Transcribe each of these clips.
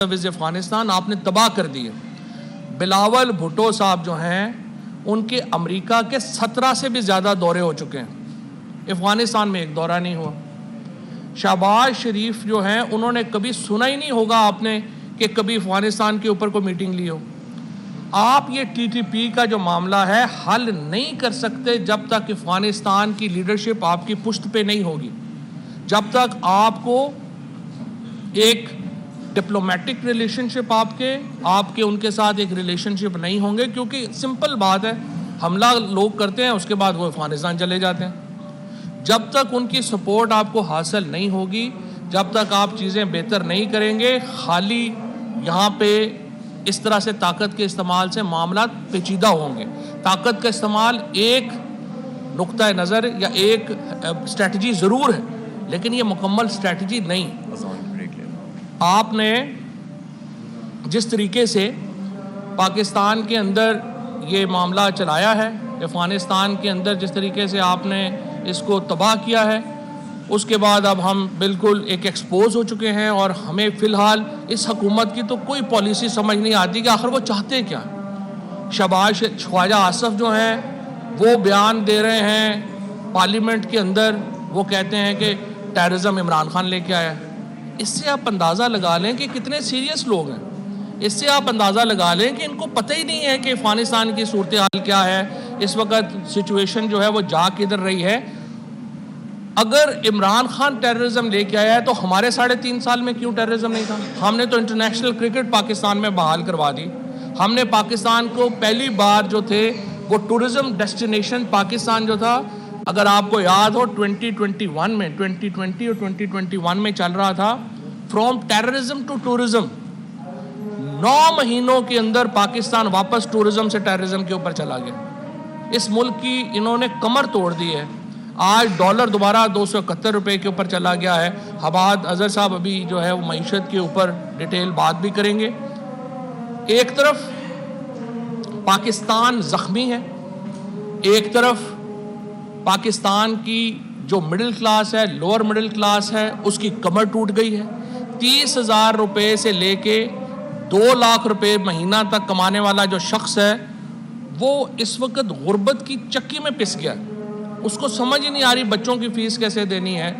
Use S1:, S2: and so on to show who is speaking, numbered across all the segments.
S1: وز افغانستان آپ نے تباہ کر دیے۔ بلاول بھٹو صاحب جو ہیں ان کے امریکہ کے 17 سے بھی زیادہ دورے ہو چکے ہیں، افغانستان میں ایک دورہ نہیں ہوا۔ شہباز شریف جو ہیں انہوں نے کبھی سنا ہی نہیں ہوگا آپ نے کہ کبھی افغانستان کے اوپر کوئی میٹنگ لی ہو۔ آپ یہ ٹی ٹی پی کا جو معاملہ ہے حل نہیں کر سکتے جب تک افغانستان کی لیڈرشپ آپ کی پشت پہ نہیں ہوگی، جب تک آپ کو ایک ڈپلومیٹک ریلیشن شپ آپ کے ان کے ساتھ ایک ریلیشن شپ نہیں ہوں گے، کیونکہ سمپل بات ہے، حملہ لوگ کرتے ہیں اس کے بعد وہ افغانستان چلے جاتے ہیں۔ جب تک ان کی سپورٹ آپ کو حاصل نہیں ہوگی، جب تک آپ چیزیں بہتر نہیں کریں گے، خالی یہاں پہ اس طرح سے طاقت کے استعمال سے معاملات پیچیدہ ہوں گے۔ طاقت کا استعمال ایک نقطہ نظر یا ایک اسٹریٹجی ضرور ہے، لیکن یہ مکمل اسٹریٹجی نہیں۔ آپ نے جس طریقے سے پاکستان کے اندر یہ معاملہ چلایا ہے، افغانستان کے اندر جس طریقے سے آپ نے اس کو تباہ کیا ہے، اس کے بعد اب ہم بالکل ایک ایکسپوز ہو چکے ہیں، اور ہمیں فی الحال اس حکومت کی تو کوئی پالیسی سمجھ نہیں آتی کہ آخر وہ چاہتے کیا۔ خواجہ آصف جو ہیں وہ بیان دے رہے ہیں پارلیمنٹ کے اندر، وہ کہتے ہیں کہ ٹیررزم عمران خان لے کے آیا۔ اس سے آپ اندازہ لگا لیں کہ کتنے سیریس لوگ ہیں، اس سے آپ اندازہ لگا لیں کہ ان کو پتہ ہی نہیں ہے کہ افغانستان کی صورتحال کیا ہے، اس وقت سچویشن جو ہے وہ جا کدھر رہی ہے۔ اگر عمران خان ٹیررزم لے کے آیا ہے تو ہمارے 3.5 سال میں کیوں ٹیررزم نہیں تھا؟ ہم نے تو انٹرنیشنل کرکٹ پاکستان میں بحال کروا دی، ہم نے پاکستان کو پہلی بار جو تھے وہ ٹورزم ڈیسٹینیشن پاکستان جو تھا، اگر آپ کو یاد ہو 2021 میں 2020 اور 2021 میں چل رہا تھا فرام ٹیررزم ٹو ٹورزم، 9 مہینوں کے اندر پاکستان واپس ٹورزم سے ٹیررزم کے اوپر چلا گیا۔ اس ملک کی انہوں نے کمر توڑ دی ہے۔ آج ڈالر دوبارہ 271 روپے کے اوپر چلا گیا ہے۔ حباد اظہر صاحب ابھی جو ہے وہ معیشت کے اوپر ڈیٹیل بات بھی کریں گے۔ ایک طرف پاکستان زخمی ہے، ایک طرف پاکستان کی جو مڈل کلاس ہے، لوور مڈل کلاس ہے، اس کی کمر ٹوٹ گئی ہے۔ 30,000 روپے سے لے کے 2 لاکھ روپے مہینہ تک کمانے والا جو شخص ہے وہ اس وقت غربت کی چکی میں پس گیا، اس کو سمجھ ہی نہیں آ رہی بچوں کی فیس کیسے دینی ہے،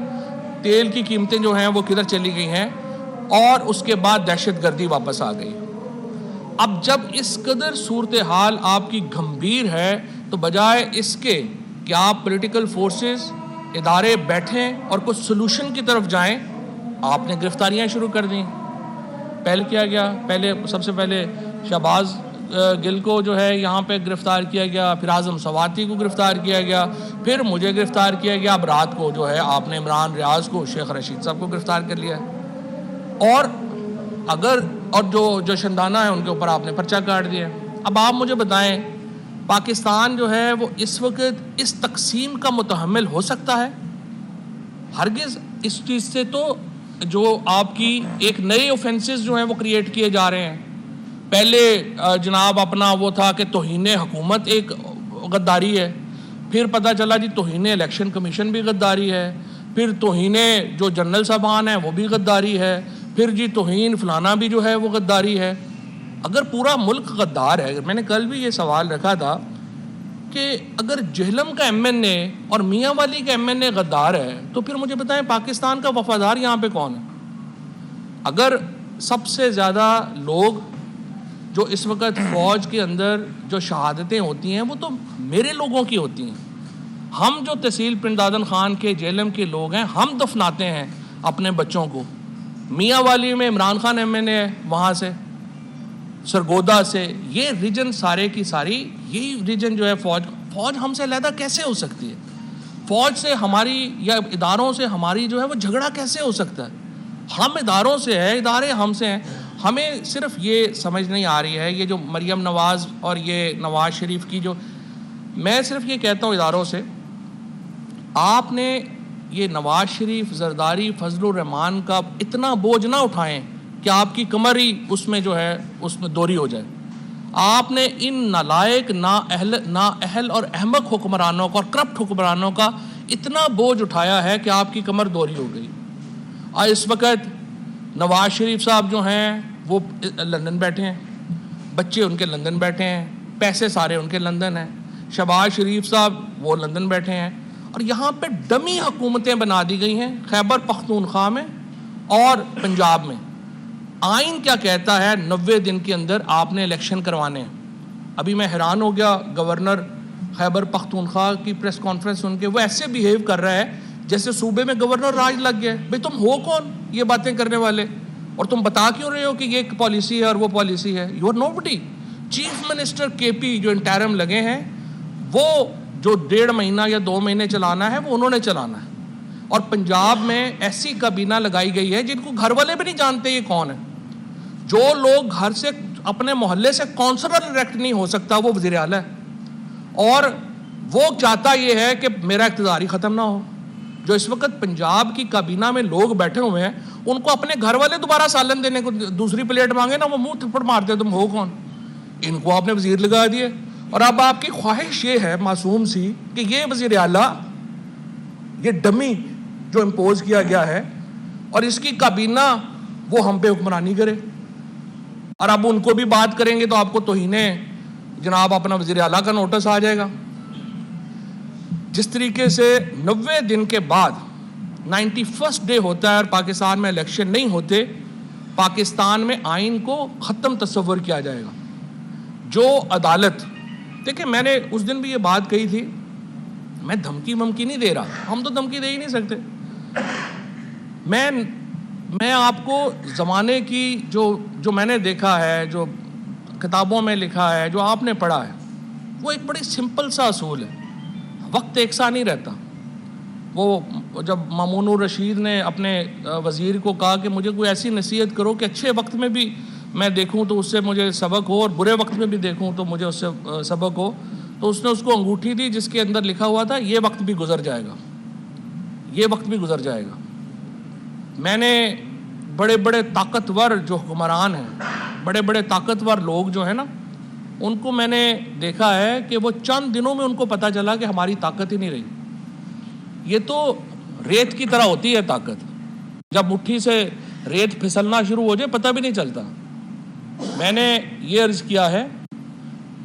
S1: تیل کی قیمتیں جو ہیں وہ کدھر چلی گئی ہیں، اور اس کے بعد دہشت گردی واپس آ گئی۔ اب جب اس قدر صورتحال آپ کی گھمبیر ہے تو بجائے اس کے کہ آپ پولیٹیکل فورسز ادارے بیٹھیں اور کچھ سلوشن کی طرف جائیں، آپ نے گرفتاریاں شروع کر دیں۔ پہلے کیا گیا، سب سے پہلے شہباز گل کو جو ہے یہاں پہ گرفتار کیا گیا، پھر اعظم سواتی کو گرفتار کیا گیا، پھر مجھے گرفتار کیا گیا، اب رات کو جو ہے آپ نے عمران ریاض کو، شیخ رشید صاحب کو گرفتار کر لیا ہے، اور جو شندانہ ہے ان کے اوپر آپ نے پرچہ کاٹ دیا۔ اب آپ مجھے بتائیں پاکستان جو ہے وہ اس وقت اس تقسیم کا متحمل ہو سکتا ہے؟ ہرگز۔ اس چیز سے تو جو آپ کی ایک نئے اوفینسز جو ہیں وہ کریٹ کیے جا رہے ہیں۔ پہلے جناب اپنا وہ تھا کہ توہین حکومت ایک غداری ہے، پھر پتہ چلا جی توہین الیکشن کمیشن بھی غداری ہے، پھر توہین جو جنرل صاحبان ہیں وہ بھی غداری ہے، پھر جی توہین فلانا بھی جو ہے وہ غداری ہے۔ اگر پورا ملک غدار ہے، میں نے کل بھی یہ سوال رکھا تھا کہ اگر جہلم کا ایم این اے اور میاں والی کا ایم این اے غدار ہے تو پھر مجھے بتائیں پاکستان کا وفادار یہاں پہ کون ہے؟ اگر سب سے زیادہ لوگ جو اس وقت فوج کے اندر جو شہادتیں ہوتی ہیں وہ تو میرے لوگوں کی ہوتی ہیں، ہم جو تحصیل پنڈادن خان کے جہلم کے لوگ ہیں ہم دفناتے ہیں اپنے بچوں کو۔ میاں والی میں عمران خان ایم این اے ہے، وہاں سے سرگودا سے، یہ ریجن سارے کی ساری، یہی ریجن جو ہے فوج ہم سے علیحدہ کیسے ہو سکتی ہے؟ فوج سے ہماری یا اداروں سے ہماری جو ہے وہ جھگڑا کیسے ہو سکتا ہے؟ ہم اداروں سے ہیں، ادارے ہم سے ہیں۔ ہمیں صرف یہ سمجھ نہیں آ رہی ہے، یہ جو مریم نواز اور یہ نواز شریف کی جو، میں صرف یہ کہتا ہوں اداروں سے، آپ نے یہ نواز شریف، زرداری، فضل الرحمان کا اتنا بوجھ نہ اٹھائیں کہ آپ کی کمر ہی اس میں جو ہے اس میں دوری ہو جائے۔ آپ نے ان نالائق، نااہل اور احمق حکمرانوں کا اور کرپٹ حکمرانوں کا اتنا بوجھ اٹھایا ہے کہ آپ کی کمر دوری ہو گئی۔ اور اس وقت نواز شریف صاحب جو ہیں وہ لندن بیٹھے ہیں, بچے ان کے لندن بیٹھے ہیں, پیسے سارے ان کے لندن ہیں, شہباز شریف صاحب وہ لندن بیٹھے ہیں, اور یہاں پہ ڈمی حکومتیں بنا دی گئی ہیں خیبر پختونخوا میں اور پنجاب میں. آئین کیا کہتا ہے 90 دن کے اندر آپ نے الیکشن کروانے ہیں. ابھی میں حیران ہو گیا گورنر خیبر پختونخوا کی پریس کانفرنس سن کے, وہ ایسے بیہیو کر رہا ہے جیسے صوبے میں گورنر راج لگ گیا. بھئی تم ہو کون یہ باتیں کرنے والے, اور تم بتا کیوں رہے ہو کہ یہ ایک پالیسی ہے اور وہ پالیسی ہے؟ You are nobody. Chief minister کے پی جو انٹرم لگے ہیں, وہ جو 1.5 مہینہ یا 2 مہینے چلانا ہے وہ انہوں نے چلانا ہے. اور پنجاب میں ایسی کابینہ لگائی گئی ہے جن کو گھر والے بھی نہیں جانتے یہ کون ہے. جو لوگ گھر سے اپنے محلے سے کونسلر الیکٹ نہیں ہو سکتا وہ وزیر اعلیٰ ہے, اور وہ چاہتا یہ ہے کہ میرا اقتدار ہی ختم نہ ہو. جو اس وقت پنجاب کی کابینہ میں لوگ بیٹھے ہوئے ہیں, ان کو اپنے گھر والے دوبارہ سالن دینے کو دوسری پلیٹ مانگے نا, وہ منہ تھپڑ مارتے تم ہو کون. ان کو آپ نے وزیر لگا دیے, اور اب آپ کی خواہش یہ ہے معصوم سی کہ یہ وزیر اعلیٰ, یہ ڈمی جو امپوز کیا گیا ہے, اور اس کی کابینہ وہ ہم پہ حکمرانی کرے. اور اب ان کو بھی بات کریں گے تو آپ کو توہین جناب اپنا وزیر اعلیٰ کا نوٹس آ جائے گا. جس طریقے سے 90 دن کے بعد 91st ڈے ہوتا ہے اور پاکستان میں الیکشن نہیں ہوتے, پاکستان میں آئین کو ختم تصور کیا جائے گا. جو عدالت, دیکھیں میں نے اس دن بھی یہ بات کہی تھی, میں دھمکی ممکی نہیں دے رہا, ہم تو دھمکی دے ہی نہیں سکتے. میں آپ کو زمانے کی جو میں نے دیکھا ہے, جو کتابوں میں لکھا ہے, جو آپ نے پڑھا ہے, وہ ایک بڑی سمپل سا اصول ہے. وقت ایک سا نہیں رہتا. وہ جب مامون الرشید نے اپنے وزیر کو کہا کہ مجھے کوئی ایسی نصیحت کرو کہ اچھے وقت میں بھی میں دیکھوں تو اس سے مجھے سبق ہو, اور برے وقت میں بھی دیکھوں تو مجھے اس سے سبق ہو, تو اس نے اس کو انگوٹھی دی جس کے اندر لکھا ہوا تھا یہ وقت بھی گزر جائے گا, یہ وقت بھی گزر جائے گا. میں نے بڑے بڑے طاقتور جو حکمران ہیں, بڑے بڑے طاقتور لوگ جو ہیں نا, ان کو میں نے دیکھا ہے کہ وہ چند دنوں میں ان کو پتہ چلا کہ ہماری طاقت ہی نہیں رہی. یہ تو ریت کی طرح ہوتی ہے طاقت, جب مٹھی سے ریت پھسلنا شروع ہو جائے پتہ بھی نہیں چلتا. میں نے یہ عرض کیا ہے,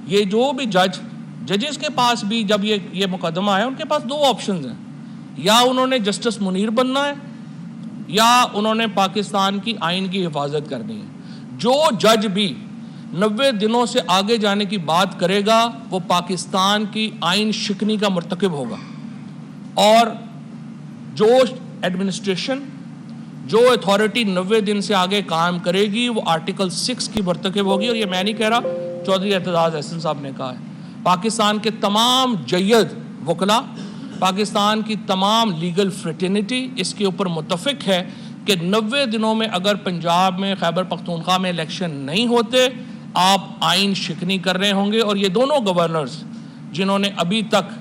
S1: یہ جو بھی ججز کے پاس بھی جب یہ مقدمہ ہے, ان کے پاس 2 آپشنز ہیں, یا انہوں نے جسٹس منیر بننا ہے یا انہوں نے پاکستان کی آئین کی حفاظت کرنی ہے. جو جج بھی 90 دنوں سے آگے جانے کی بات کرے گا وہ پاکستان کی آئین شکنی کا مرتکب ہوگا, اور جو ایڈمنسٹریشن, جو اتھارٹی 90 دن سے آگے کام کرے گی وہ آرٹیکل 6 کی مرتکب ہوگی. اور یہ میں نہیں کہہ رہا, چودھری اعتزاز احسن صاحب نے کہا ہے. پاکستان کے تمام جید وکلا, پاکستان کی تمام لیگل فریٹرنیٹی اس کے اوپر متفق ہے کہ 90 دنوں میں اگر پنجاب میں خیبر پختونخوا میں الیکشن نہیں ہوتے, آپ آئین شکنی کر رہے ہوں گے. اور یہ دونوں گورنرز جنہوں نے ابھی تک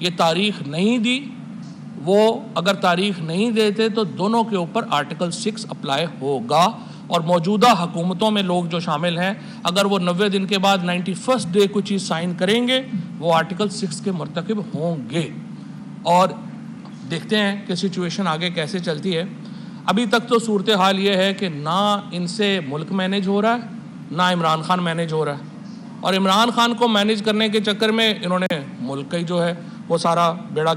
S1: یہ تاریخ نہیں دی, وہ اگر تاریخ نہیں دیتے تو دونوں کے اوپر آرٹیکل 6 اپلائی ہوگا. اور موجودہ حکومتوں میں لوگ جو شامل ہیں, اگر وہ 90 دن کے بعد 91st ڈے کوئی چیز سائن کریں گے, وہ آرٹیکل 6 کے مرتکب ہوں گے. اور دیکھتے ہیں کہ سچویشن آگے کیسے چلتی ہے. ابھی تک تو صورتحال یہ ہے کہ نہ ان سے ملک مینیج ہو رہا ہے, نہ عمران خان مینیج ہو رہا ہے. اور عمران خان کو مینیج کرنے کے چکر میں انہوں نے ملک کا ہی جو ہے وہ سارا بیڑا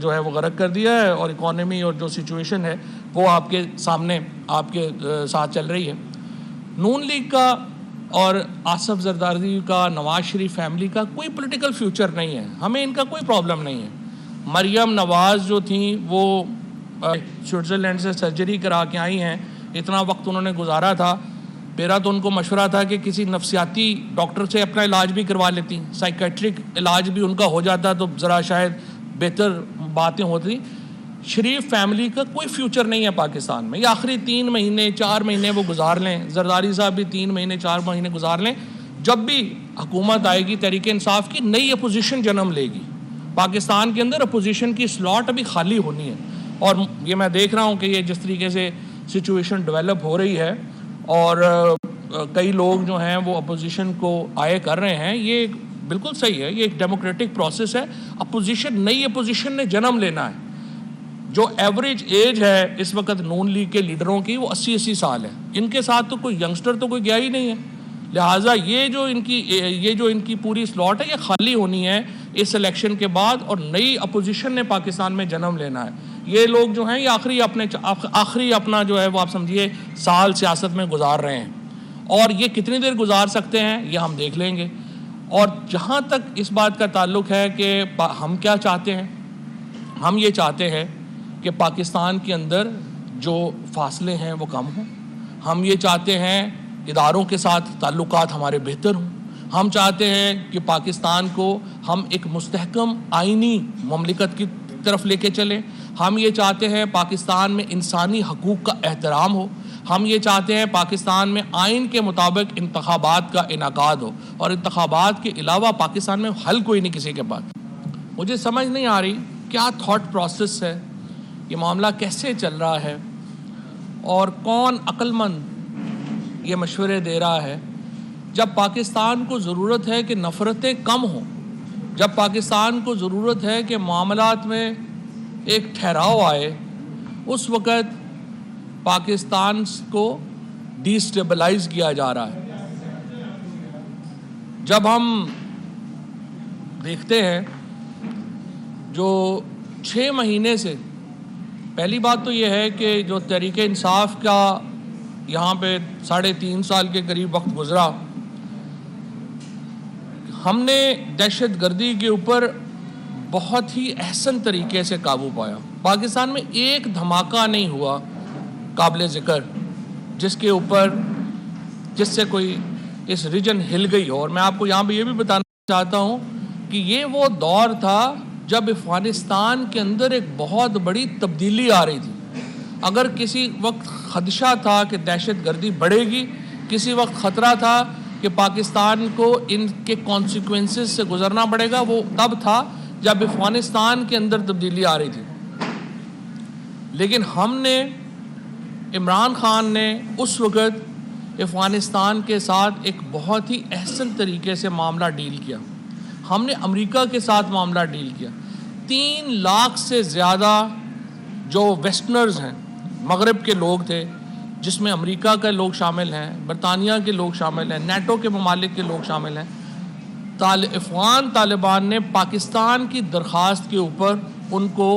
S1: جو ہے وہ غرق کر دیا ہے, اور اکانومی اور جو سچویشن ہے وہ آپ کے سامنے آپ کے ساتھ چل رہی ہے. نون لیگ کا اور آصف زرداری کا, نواز شریف فیملی کا کوئی پولیٹیکل فیوچر نہیں ہے. ہمیں ان کا کوئی پرابلم نہیں ہے. مریم نواز جو تھیں وہ سوئٹزرلینڈ سے سرجری کرا کے آئی ہیں, اتنا وقت انہوں نے گزارا تھا. میرا تو ان کو مشورہ تھا کہ کسی نفسیاتی ڈاکٹر سے اپنا علاج بھی کروا لیتی, سائیکیٹرک علاج بھی ان کا ہو جاتا تو ذرا شاید بہتر باتیں ہوتی. شریف فیملی کا کوئی فیوچر نہیں ہے پاکستان میں. یہ آخری 3 مہینے 4 مہینے وہ گزار لیں, زرداری صاحب بھی 3 مہینے 4 مہینے گزار لیں. جب بھی حکومت آئے گی تحریک انصاف کی, نئی اپوزیشن جنم لے گی. پاکستان کے اندر اپوزیشن کی سلاٹ ابھی خالی ہونی ہے, اور یہ میں دیکھ رہا ہوں کہ یہ جس طریقے سے سچویشن ڈیولپ ہو رہی ہے, اور کئی لوگ جو ہیں وہ اپوزیشن کو آئے کر رہے ہیں, یہ بالکل صحیح ہے. یہ ایک ڈیموکریٹک پروسیس ہے. اپوزیشن, نئی اپوزیشن نے جنم لینا ہے. جو ایوریج ایج ہے اس وقت نون لیگ کے لیڈروں کی وہ 80 سال ہے. ان کے ساتھ تو کوئی ینگسٹر تو کوئی گیا ہی نہیں ہے. لہٰذا یہ جو ان کی پوری سلاٹ ہے یہ خالی ہونی ہے اس الیکشن کے بعد, اور نئی اپوزیشن نے پاکستان میں جنم لینا ہے. یہ لوگ جو ہیں یہ آخری اپنا جو ہے وہ آپ سمجھیے سال سیاست میں گزار رہے ہیں, اور یہ کتنی دیر گزار سکتے ہیں یہ ہم دیکھ لیں گے. اور جہاں تک اس بات کا تعلق ہے کہ ہم کیا چاہتے ہیں, ہم یہ چاہتے ہیں کہ پاکستان کے اندر جو فاصلے ہیں وہ کم ہوں. ہم یہ چاہتے ہیں اداروں کے ساتھ تعلقات ہمارے بہتر ہوں. ہم چاہتے ہیں کہ پاکستان کو ہم ایک مستحکم آئینی مملکت کی طرف لے کے چلیں. ہم یہ چاہتے ہیں پاکستان میں انسانی حقوق کا احترام ہو. ہم یہ چاہتے ہیں پاکستان میں آئین کے مطابق انتخابات کا انعقاد ہو, اور انتخابات کے علاوہ پاکستان میں حل کوئی نہیں کسی کے پاس. مجھے سمجھ نہیں آ رہی کیا تھاٹ پروسیس ہے, یہ معاملہ کیسے چل رہا ہے, اور کون عقل مند یہ مشورے دے رہا ہے. جب پاکستان کو ضرورت ہے کہ نفرتیں کم ہوں, جب پاکستان کو ضرورت ہے کہ معاملات میں ایک ٹھہراؤ آئے, اس وقت پاکستان کو ڈی سٹیبلائز کیا جا رہا ہے. جب ہم دیکھتے ہیں جو 6 مہینے سے, پہلی بات تو یہ ہے کہ جو تحریک انصاف کا یہاں پہ 3.5 سال کے قریب وقت گزرا, ہم نے دہشت گردی کے اوپر بہت ہی احسن طریقے سے قابو پایا. پاکستان میں ایک دھماکہ نہیں ہوا قابل ذکر جس سے کوئی اس ریجن ہل گئی ہو. اور میں آپ کو یہاں پہ یہ بھی بتانا چاہتا ہوں کہ یہ وہ دور تھا جب افغانستان کے اندر ایک بہت بڑی تبدیلی آ رہی تھی. اگر کسی وقت خدشہ تھا کہ دہشت گردی بڑھے گی, کسی وقت خطرہ تھا کہ پاکستان کو ان کے کانسیکوینسز سے گزرنا پڑے گا, وہ تب تھا جب افغانستان کے اندر تبدیلی آ رہی تھی. لیکن عمران خان نے اس وقت افغانستان کے ساتھ ایک بہت ہی احسن طریقے سے معاملہ ڈیل کیا. ہم نے امریکہ کے ساتھ معاملہ ڈیل کیا. 3 لاکھ سے زیادہ جو ویسٹرنرز ہیں, مغرب کے لوگ تھے, جس میں امریکہ کے لوگ شامل ہیں, برطانیہ کے لوگ شامل ہیں, نیٹو کے ممالک کے لوگ شامل ہیں. افغان طالبان نے پاکستان کی درخواست کے اوپر ان کو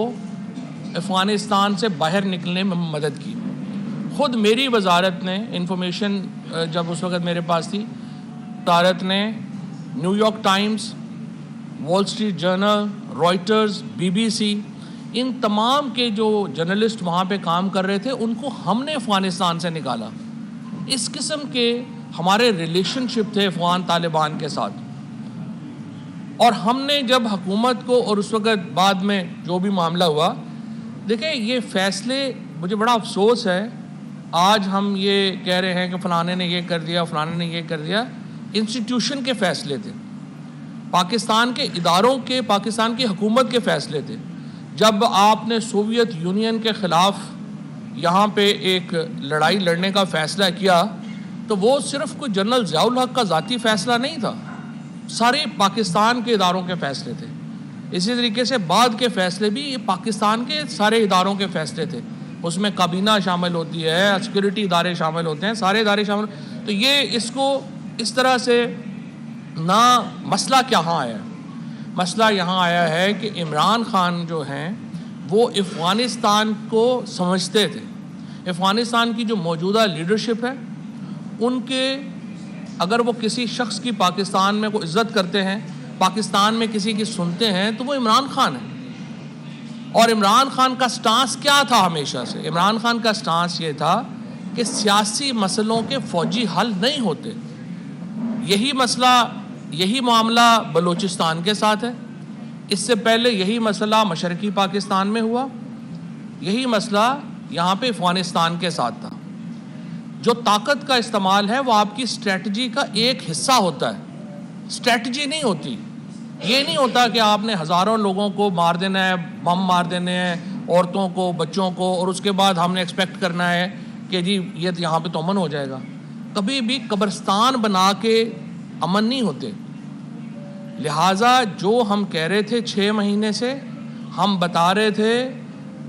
S1: افغانستان سے باہر نکلنے میں مدد کی. خود میری وزارت نے انفارمیشن جب اس وقت میرے پاس تھی, وزارت نے New York Times, Wall Street Journal, Reuters, BBC, ان تمام کے جو جرنلسٹ وہاں پہ کام کر رہے تھے ان کو ہم نے افغانستان سے نکالا. اس قسم کے ہمارے ریلیشن شپ تھے افغان طالبان کے ساتھ. اور ہم نے جب حکومت کو, اور اس وقت بعد میں جو بھی معاملہ ہوا, دیکھیں یہ فیصلے, مجھے بڑا افسوس ہے آج ہم یہ کہہ رہے ہیں کہ فلانے نے یہ کر دیا, فلانے نے یہ کر دیا. انسٹیٹیوشن کے فیصلے تھے, پاکستان کے اداروں کے, پاکستان کی حکومت کے فیصلے تھے. جب آپ نے سوویت یونین کے خلاف یہاں پہ ایک لڑائی لڑنے کا فیصلہ کیا تو وہ صرف کوئی جنرل ضیاء الحق کا ذاتی فیصلہ نہیں تھا, سارے پاکستان کے اداروں کے فیصلے تھے. اسی طریقے سے بعد کے فیصلے بھی پاکستان کے سارے اداروں کے فیصلے تھے. اس میں کابینہ شامل ہوتی ہے, سیکورٹی ادارے شامل ہوتے ہیں, سارے ادارے شامل. تو یہ اس کو اس طرح سے نہ, مسئلہ کہاں آیا ہے؟ مسئلہ یہاں آیا ہے کہ عمران خان جو ہیں وہ افغانستان کو سمجھتے تھے. افغانستان کی جو موجودہ لیڈرشپ ہے ان کے, اگر وہ کسی شخص کی پاکستان میں کو عزت کرتے ہیں, پاکستان میں کسی کی سنتے ہیں, تو وہ عمران خان ہے. اور عمران خان کا سٹانس کیا تھا ہمیشہ سے؟ عمران خان کا سٹانس یہ تھا کہ سیاسی مسئلوں کے فوجی حل نہیں ہوتے. یہی معاملہ بلوچستان کے ساتھ ہے, اس سے پہلے یہی مسئلہ مشرقی پاکستان میں ہوا, یہی مسئلہ یہاں پہ افغانستان کے ساتھ تھا. جو طاقت کا استعمال ہے وہ آپ کی اسٹریٹجی کا ایک حصہ ہوتا ہے, اسٹریٹجی نہیں ہوتی. یہ نہیں ہوتا کہ آپ نے ہزاروں لوگوں کو مار دینا ہے, بم مار دینے ہیں, عورتوں کو, بچوں کو, اور اس کے بعد ہم نے ایکسپیکٹ کرنا ہے کہ جی یہ یہاں پہ تو امن ہو جائے گا. کبھی بھی قبرستان بنا کے امن نہیں ہوتے. لہٰذا جو ہم کہہ رہے تھے 6 مہینے سے, ہم بتا رہے تھے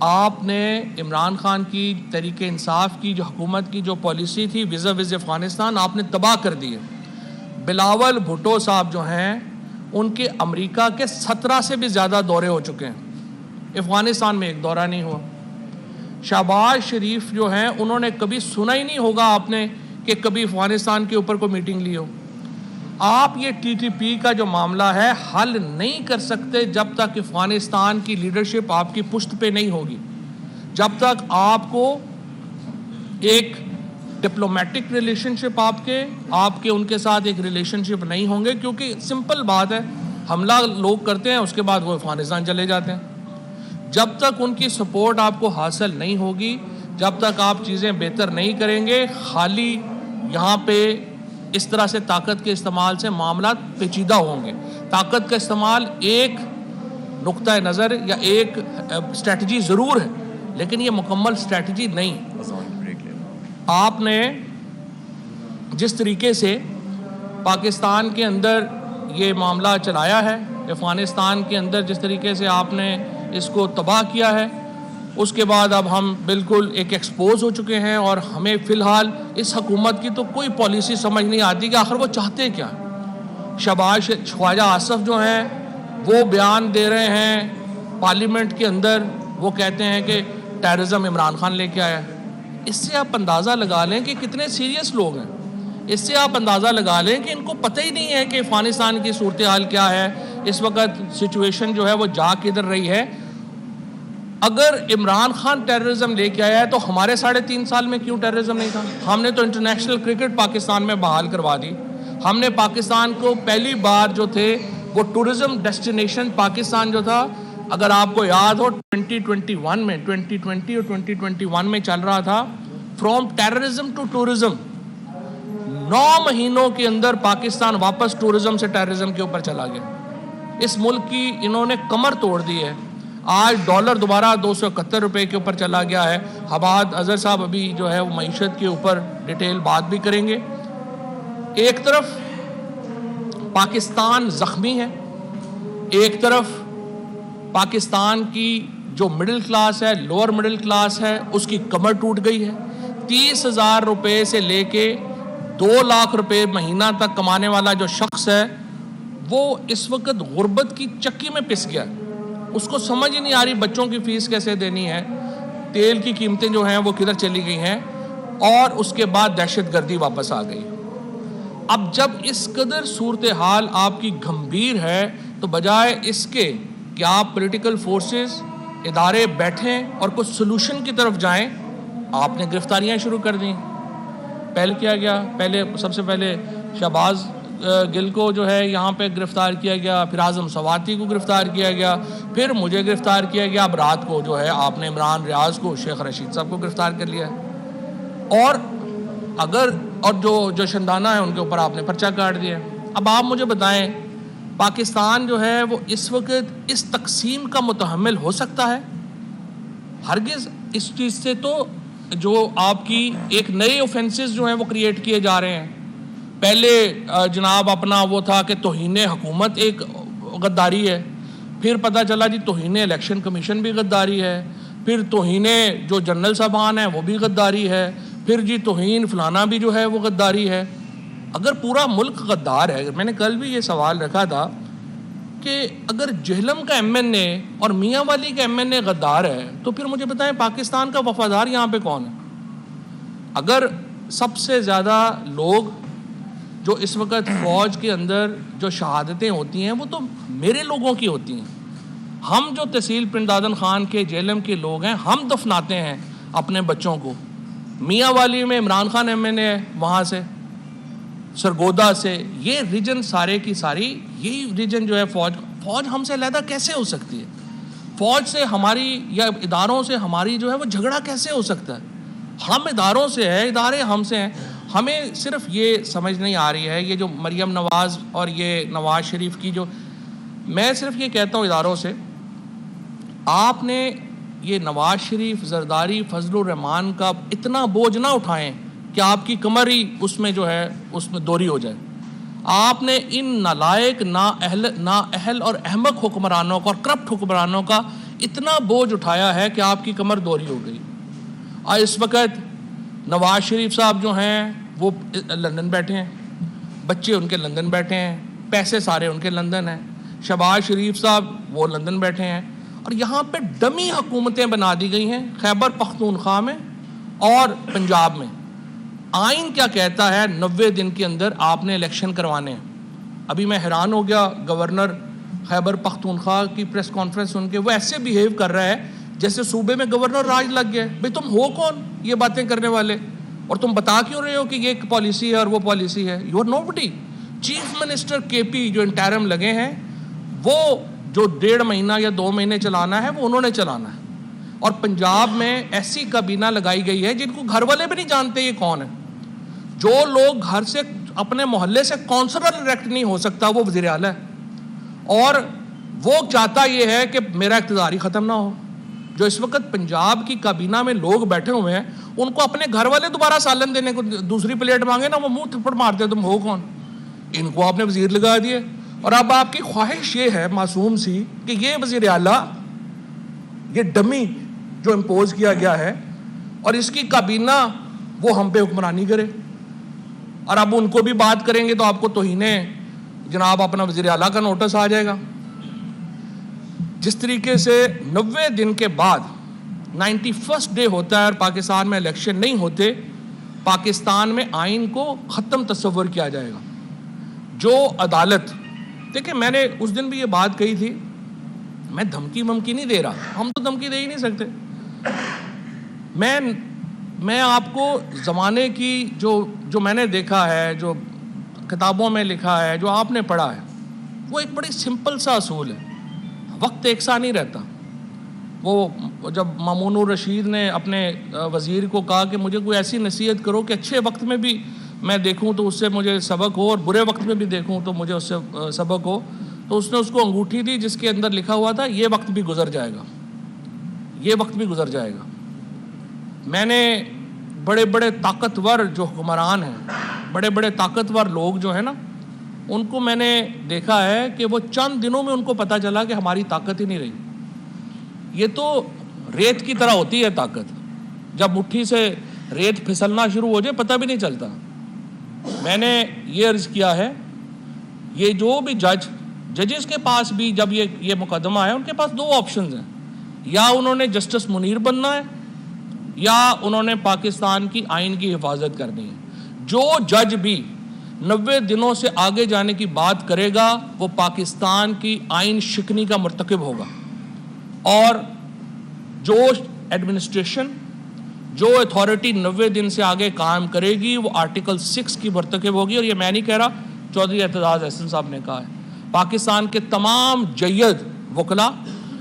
S1: آپ نے عمران خان کی تحریک انصاف کی جو حکومت کی جو پالیسی تھی ویزا وز افغانستان آپ نے تباہ کر دی ہے۔ بلاول بھٹو صاحب جو ہیں ان کے امریکہ کے 17 سے بھی زیادہ دورے ہو چکے ہیں، افغانستان میں ایک دورہ نہیں ہوا۔ شہباز شریف جو ہیں انہوں نے کبھی سنا ہی نہیں ہوگا آپ نے کہ کبھی افغانستان کے اوپر کوئی میٹنگ لی ہو۔ آپ یہ ٹی ٹی پی کا جو معاملہ ہے حل نہیں کر سکتے جب تک افغانستان کی لیڈرشپ آپ کی پشت پہ نہیں ہوگی، جب تک آپ کو ایک ڈپلومیٹک ریلیشن شپ آپ کے ان کے ساتھ ایک ریلیشن شپ نہیں ہوں گے، کیونکہ سمپل بات ہے، حملہ لوگ کرتے ہیں اس کے بعد وہ افغانستان چلے جاتے ہیں۔ جب تک ان کی سپورٹ آپ کو حاصل نہیں ہوگی، جب تک آپ چیزیں بہتر نہیں کریں گے، خالی یہاں پہ اس طرح سے طاقت کے استعمال سے معاملات پیچیدہ ہوں گے۔ طاقت کا استعمال ایک نقطہ نظر یا ایک اسٹریٹجی ضرور ہے، لیکن یہ مکمل اسٹریٹجی نہیں۔ آپ نے جس طریقے سے پاکستان کے اندر یہ معاملہ چلایا ہے، افغانستان کے اندر جس طریقے سے آپ نے اس کو تباہ کیا ہے، اس کے بعد اب ہم بالکل ایک ایکسپوز ہو چکے ہیں، اور ہمیں فی الحال اس حکومت کی تو کوئی پالیسی سمجھ نہیں آتی کہ آخر وہ چاہتے کیا۔ شہباز خواجہ آصف جو ہیں وہ بیان دے رہے ہیں پارلیمنٹ کے اندر، وہ کہتے ہیں کہ ٹیررزم عمران خان لے کے آیا۔ اس سے آپ اندازہ لگا لیں کہ کتنے سیریس لوگ ہیں، اس سے آپ اندازہ لگا لیں کہ ان کو پتہ ہی نہیں ہے کہ افغانستان کی صورتحال کیا ہے، اس وقت سچویشن جو ہے وہ جا کدھر رہی ہے۔ اگر عمران خان ٹیررزم لے کے آیا ہے تو ہمارے 3.5 سال میں کیوں ٹیررزم نہیں تھا؟ ہم نے تو انٹرنیشنل کرکٹ پاکستان میں بحال کروا دی، ہم نے پاکستان کو پہلی بار جو تھے وہ ٹورزم ڈیسٹینیشن پاکستان جو تھا، اگر آپ کو یاد ہو 2021 میں 2020 اور 2021 میں چل رہا تھا فرام ٹیررزم ٹو ٹورزم، 9 مہینوں کے اندر پاکستان واپس ٹورزم سے ٹیررزم کے اوپر چلا گیا۔ اس ملک کی انہوں نے کمر توڑ دی ہے۔ آج ڈالر دوبارہ 271 روپے کے اوپر چلا گیا ہے۔ حباد اظہر صاحب ابھی جو ہے وہ معیشت کے اوپر ڈیٹیل بات بھی کریں گے۔ ایک طرف پاکستان زخمی ہے، ایک طرف پاکستان کی جو مڈل کلاس ہے، لوور مڈل کلاس ہے، اس کی کمر ٹوٹ گئی ہے۔ 30,000 روپے سے لے کے 2 لاکھ روپے مہینہ تک کمانے والا جو شخص ہے وہ اس وقت غربت کی چکی میں پس گیا ہے۔ اس کو سمجھ ہی نہیں آ رہی بچوں کی فیس کیسے دینی ہے، تیل کی قیمتیں جو ہیں وہ کدھر چلی گئی ہیں، اور اس کے بعد دہشت گردی واپس آ گئی۔ اب جب اس قدر صورتحال آپ کی گھمبیر ہے تو بجائے اس کے کہ آپ پولیٹیکل فورسز ادارے بیٹھیں اور کچھ سلوشن کی طرف جائیں، آپ نے گرفتاریاں شروع کر دیں۔ پہلے کیا گیا، سب سے پہلے شہباز گل کو جو ہے یہاں پہ گرفتار کیا گیا، پھر اعظم سواتی کو گرفتار کیا گیا، پھر مجھے گرفتار کیا گیا، اب رات کو جو ہے آپ نے عمران ریاض کو، شیخ رشید صاحب کو گرفتار کر لیا ہے، اور جو شندانہ ہیں ان کے اوپر آپ نے پرچہ کاٹ دیا۔ اب آپ مجھے بتائیں پاکستان جو ہے وہ اس وقت اس تقسیم کا متحمل ہو سکتا ہے؟ ہرگز۔ اس چیز سے تو جو آپ کی ایک نئے اوفینسز جو ہیں وہ کریٹ کیے جا رہے ہیں۔ پہلے جناب اپنا وہ تھا کہ توہین حکومت ایک غداری ہے، پھر پتہ چلا جی توہین الیکشن کمیشن بھی غداری ہے، پھر توہین جو جنرل صاحبان ہیں وہ بھی غداری ہے، پھر جی توہین فلانا بھی جو ہے وہ غداری ہے۔ اگر پورا ملک غدار ہے، میں نے کل بھی یہ سوال رکھا تھا کہ اگر جہلم کا ایم این اے اور میاں والی کا ایم این اے غدار ہے تو پھر مجھے بتائیں پاکستان کا وفادار یہاں پہ کون ہے؟ اگر سب سے زیادہ لوگ جو اس وقت فوج کے اندر جو شہادتیں ہوتی ہیں وہ تو میرے لوگوں کی ہوتی ہیں، ہم جو تحصیل پنڈ دادن خان کے جہلم کے لوگ ہیں ہم دفناتے ہیں اپنے بچوں کو۔ میاں والی میں عمران خان ایم این اے ہے، وہاں سے سرگودا سے، یہ ریجن سارے کی ساری، یہی ریجن جو ہے فوج ہم سے علیحدہ کیسے ہو سکتی ہے؟ فوج سے ہماری یا اداروں سے ہماری جو ہے وہ جھگڑا کیسے ہو سکتا ہے؟ ہم اداروں سے ہیں، ادارے ہم سے ہیں۔ ہمیں صرف یہ سمجھ نہیں آ رہی ہے، یہ جو مریم نواز اور یہ نواز شریف کی جو، میں صرف یہ کہتا ہوں اداروں سے، آپ نے یہ نواز شریف، زرداری، فضل الرحمان کا اتنا بوجھ نہ اٹھائیں کہ آپ کی کمر ہی اس میں جو ہے اس میں دوری ہو جائے۔ آپ نے ان نالائق، نا اہل اور احمق حکمرانوں کا اور کرپٹ حکمرانوں کا اتنا بوجھ اٹھایا ہے کہ آپ کی کمر دوری ہو گئی. اس وقت نواز شریف صاحب جو ہیں وہ لندن بیٹھے ہیں, بچے ان کے لندن بیٹھے ہیں, پیسے سارے ان کے لندن ہیں. شہباز شریف صاحب وہ لندن بیٹھے ہیں, اور یہاں پہ ڈمی حکومتیں بنا دی گئی ہیں خیبر پختونخوا میں اور پنجاب میں. آئین کیا کہتا ہے 90 دن کے اندر آپ نے الیکشن کروانے ہیں. ابھی میں حیران ہو گیا گورنر خیبر پختونخوا کی پریس کانفرنس سن کے, وہ ایسے بیہیو کر رہا ہے جیسے صوبے میں گورنر راج لگ گیا. بھئی تم ہو کون یہ باتیں کرنے والے, اور تم بتا کیوں رہے ہو کہ یہ ایک پالیسی ہے اور وہ پالیسی ہے؟ You are nobody. Chief minister کے پی جو انٹرم لگے ہیں, وہ جو 1.5 مہینہ یا 2 مہینے چلانا ہے وہ انہوں نے چلانا ہے. اور پنجاب میں ایسی کابینہ لگائی گئی ہے جن کو گھر والے بھی نہیں جانتے یہ کون ہے. جو لوگ گھر سے اپنے محلے سے کونسلر الیکٹ نہیں ہو سکتا وہ وزیر اعلیٰ ہے, اور وہ چاہتا یہ ہے کہ میرا اقتدار ہی ختم نہ ہو. جو اس وقت پنجاب کی کابینہ میں لوگ بیٹھے ہوئے ہیں, ان کو اپنے گھر والے دوبارہ سالن دینے کو دوسری پلیٹ مانگے نا, وہ منہ تھپڑ مارتے تم ہو کون. ان کو آپ نے وزیر لگا دیے, اور اب آپ کی خواہش یہ ہے معصوم سی کہ یہ وزیر اعلیٰ, یہ ڈمی جو امپوز کیا گیا ہے, اور اس کی کابینہ وہ ہم پہ حکمرانی کرے. اور اب ان کو بھی بات کریں گے تو آپ کو توہین جناب اپنا وزیر اعلیٰ کا نوٹس آ جائے گا. جس طریقے سے 90 دن کے بعد 91st ڈے ہوتا ہے اور پاکستان میں الیکشن نہیں ہوتے, پاکستان میں آئین کو ختم تصور کیا جائے گا. جو عدالت, دیکھیں میں نے اس دن بھی یہ بات کہی تھی, میں دھمکی ممکی نہیں دے رہا, ہم تو دھمکی دے ہی نہیں سکتے. میں آپ کو زمانے کی جو میں نے دیکھا ہے, جو کتابوں میں لکھا ہے, جو آپ نے پڑھا ہے, وہ ایک بڑی سمپل سا اصول ہے. وقت ایک سا نہیں رہتا. وہ جب مامون الرشید نے اپنے وزیر کو کہا کہ مجھے کوئی ایسی نصیحت کرو کہ اچھے وقت میں بھی میں دیکھوں تو اس سے مجھے سبق ہو, اور برے وقت میں بھی دیکھوں تو مجھے اس سے سبق ہو, تو اس نے اس کو انگوٹھی دی جس کے اندر لکھا ہوا تھا یہ وقت بھی گزر جائے گا, یہ وقت بھی گزر جائے گا. میں نے بڑے بڑے طاقتور جو حکمران ہیں, بڑے بڑے طاقتور لوگ جو ہیں نا, ان کو میں نے دیکھا ہے کہ وہ چند دنوں میں ان کو پتہ چلا کہ ہماری طاقت ہی نہیں رہی. یہ تو ریت کی طرح ہوتی ہے طاقت, جب مٹھی سے ریت پھسلنا شروع ہو جائے پتہ بھی نہیں چلتا. میں نے یہ عرض کیا ہے, یہ جو بھی ججز کے پاس بھی جب یہ مقدمہ ہے, ان کے پاس 2 آپشنز ہیں, یا انہوں نے جسٹس منیر بننا ہے یا انہوں نے پاکستان کی آئین کی حفاظت کرنی ہے. جو جج بھی 90 دنوں سے آگے جانے کی بات کرے گا وہ پاکستان کی آئین شکنی کا مرتکب ہوگا. اور جو ایڈمنسٹریشن, جو اتھارٹی 90 دن سے آگے کام کرے گی وہ آرٹیکل 6 کی مرتکب ہوگی. اور یہ میں نہیں کہہ رہا, چودھری اعتزاز احسن صاحب نے کہا ہے. پاکستان کے تمام جید وکلاء,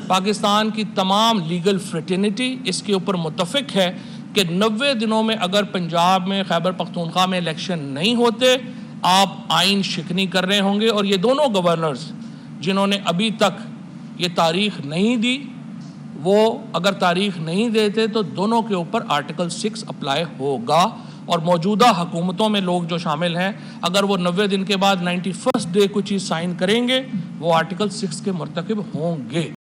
S1: پاکستان کی تمام لیگل فریٹرنیٹی اس کے اوپر متفق ہے کہ 90 دنوں میں اگر پنجاب میں خیبر پختونخوا میں الیکشن نہیں ہوتے, آپ آئین شکنی کر رہے ہوں گے. اور یہ دونوں گورنرز جنہوں نے ابھی تک یہ تاریخ نہیں دی, وہ اگر تاریخ نہیں دیتے تو دونوں کے اوپر آرٹیکل 6 اپلائی ہوگا. اور موجودہ حکومتوں میں لوگ جو شامل ہیں, اگر وہ 90 دن کے بعد 91st ڈے کوئی چیز سائن کریں گے وہ آرٹیکل 6 کے مرتکب ہوں گے.